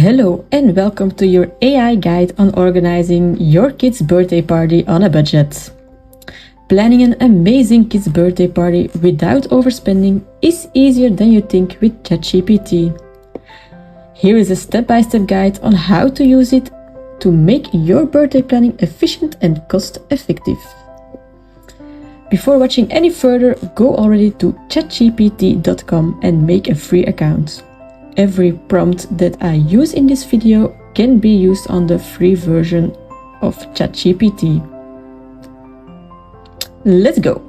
Hello and welcome to your AI guide on organizing your kid's birthday party on a budget. Planning an amazing kid's birthday party without overspending is easier than you think with ChatGPT. Here is a step-by-step guide on how to use it to make your birthday planning efficient and cost-effective. Before watching any further, go already to chatgpt.com and make a free account. Every prompt that I use in this video can be used on the free version of ChatGPT. Let's go!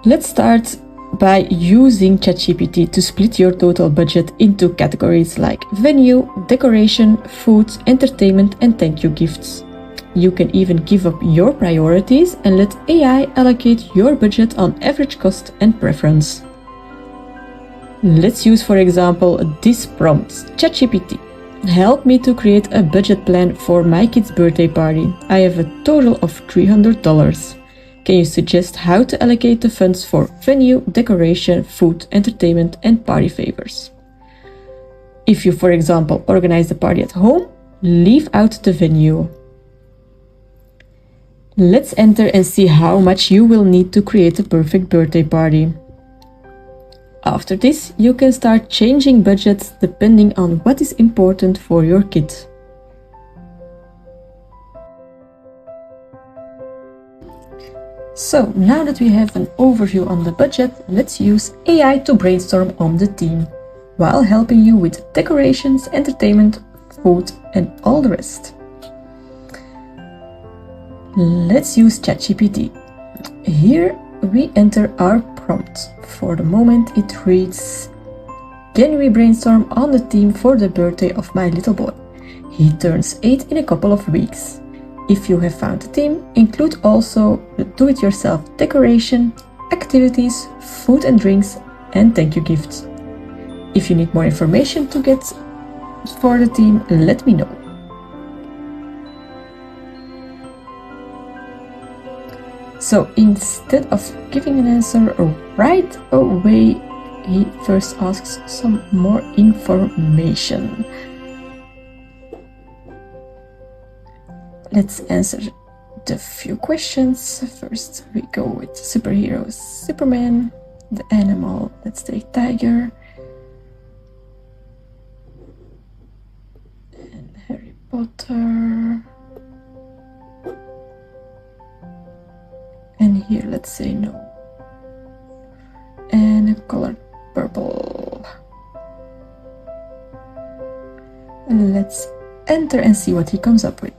Let's start by using ChatGPT to split your total budget into categories like venue, decoration, food, entertainment, and thank you gifts. You can even give up your priorities and let AI allocate your budget on average cost and preference. Let's use, for example, this prompt. ChatGPT, help me to create a budget plan for my kid's birthday party. I have a total of $300. Can you suggest how to allocate the funds for venue, decoration, food, entertainment, and party favors? If you, for example, organize the party at home, leave out the venue. Let's enter and see how much you will need to create a perfect birthday party. After this, you can start changing budgets depending on what is important for your kid. So, now that we have an overview on the budget, let's use AI to brainstorm on the theme, while helping you with decorations, entertainment, food, and all the rest. Let's use ChatGPT. Here we enter our prompt. For the moment it reads, can we brainstorm on the theme for the birthday of my little boy? He turns 8 in a couple of weeks. If you have found a theme, include also the do-it-yourself decoration, activities, food and drinks, and thank you gifts. If you need more information to get for the theme, let me know. So instead of giving an answer right away, he first asks some more information. Let's answer the few questions. First we go with superheroes, Superman, the animal, let's take tiger, and Harry Potter. And here let's say no. And a color purple. And let's enter and see what he comes up with.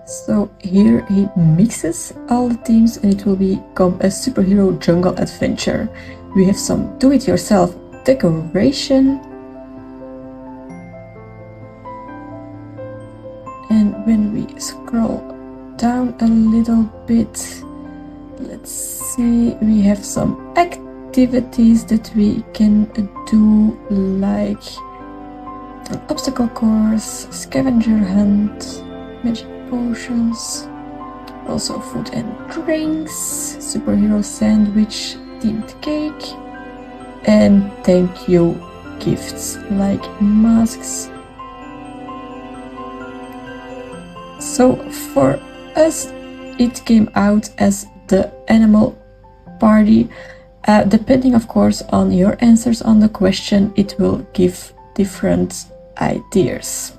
So here he mixes all the themes and it will become a superhero jungle adventure. We have some do-it-yourself decoration. And when we scroll down a little bit, let's see, we have some activities that we can do, like an obstacle course, scavenger hunt, magic potions, also food and drinks, superhero sandwich, themed cake, and thank you gifts like masks. So for us, it came out as the animal party. Depending, of course, on your answers on the question, it will give different ideas.